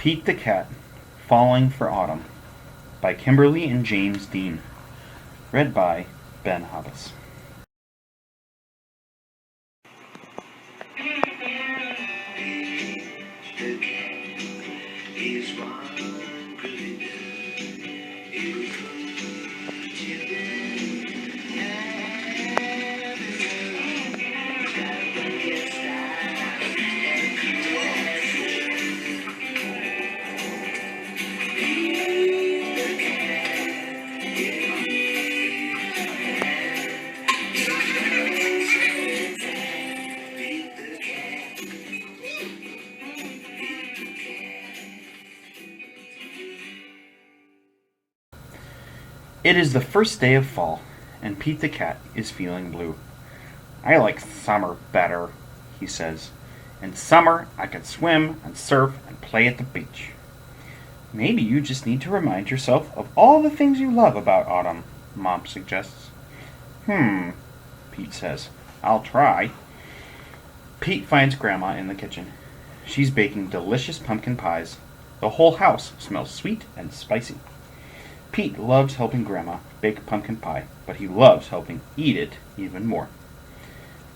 Pete the Cat, Falling for Autumn by Kimberly and James Dean. Read by Ben Hobbs. It is the first day of fall, and Pete the Cat is feeling blue. "I like summer better," he says. "In summer, I can swim and surf and play at the beach." "Maybe you just need to remind yourself of all the things you love about autumn," Mom suggests. Pete says. "I'll try." Pete finds Grandma in the kitchen. She's baking delicious pumpkin pies. The whole house smells sweet and spicy. Pete loves helping Grandma bake pumpkin pie, but he loves helping eat it even more.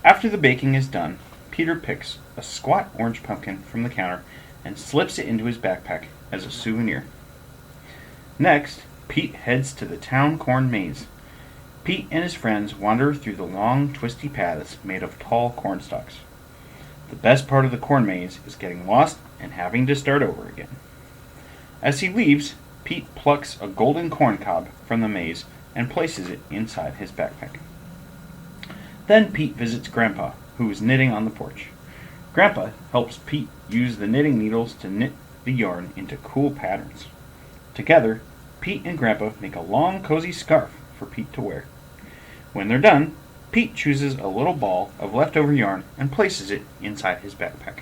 After the baking is done, Peter picks a squat orange pumpkin from the counter and slips it into his backpack as a souvenir. Next, Pete heads to the town corn maze. Pete and his friends wander through the long, twisty paths made of tall corn stalks. The best part of the corn maze is getting lost and having to start over again. As he leaves, Pete plucks a golden corn cob from the maze and places it inside his backpack. Then Pete visits Grandpa, who is knitting on the porch. Grandpa helps Pete use the knitting needles to knit the yarn into cool patterns. Together, Pete and Grandpa make a long, cozy scarf for Pete to wear. When they're done, Pete chooses a little ball of leftover yarn and places it inside his backpack.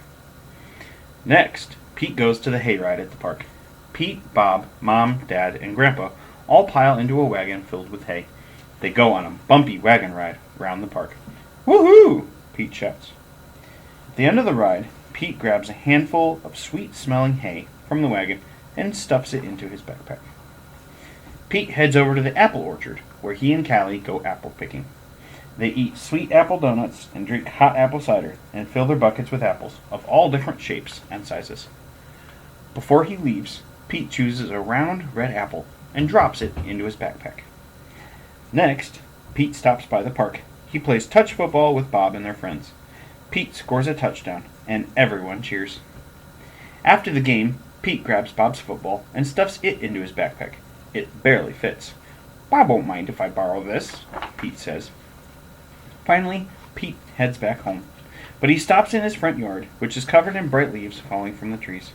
Next, Pete goes to the hayride at the park. Pete, Bob, Mom, Dad, and Grandpa all pile into a wagon filled with hay. They go on a bumpy wagon ride around the park. "Woohoo!" Pete shouts. At the end of the ride, Pete grabs a handful of sweet-smelling hay from the wagon and stuffs it into his backpack. Pete heads over to the apple orchard, where he and Callie go apple picking. They eat sweet apple donuts and drink hot apple cider and fill their buckets with apples of all different shapes and sizes. Before he leaves, Pete chooses a round red apple and drops it into his backpack. Next, Pete stops by the park. He plays touch football with Bob and their friends. Pete scores a touchdown, and everyone cheers. After the game, Pete grabs Bob's football and stuffs it into his backpack. It barely fits. "Bob won't mind if I borrow this," Pete says. Finally, Pete heads back home, but he stops in his front yard, which is covered in bright leaves falling from the trees.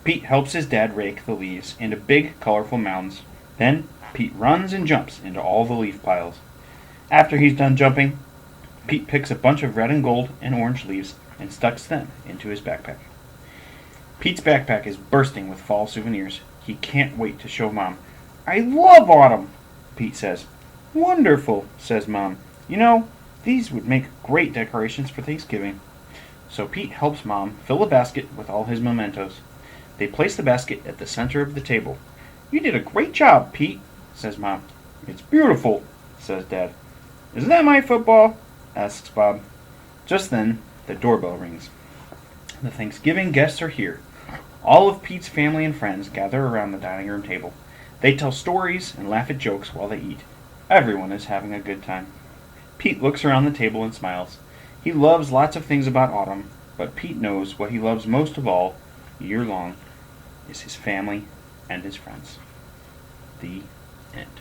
Pete helps his dad rake the leaves into big, colorful mounds. Then, Pete runs and jumps into all the leaf piles. After he's done jumping, Pete picks a bunch of red and gold and orange leaves and stuffs them into his backpack. Pete's backpack is bursting with fall souvenirs. He can't wait to show Mom. "I love autumn," Pete says. "Wonderful," says Mom. "You know, these would make great decorations for Thanksgiving." So Pete helps Mom fill a basket with all his mementos. They place the basket at the center of the table. "You did a great job, Pete," says Mom. "It's beautiful," says Dad. "Is that my football?" asks Bob. Just then, the doorbell rings. The Thanksgiving guests are here. All of Pete's family and friends gather around the dining room table. They tell stories and laugh at jokes while they eat. Everyone is having a good time. Pete looks around the table and smiles. He loves lots of things about autumn, but Pete knows what he loves most of all, year long, is his family and his friends. The end.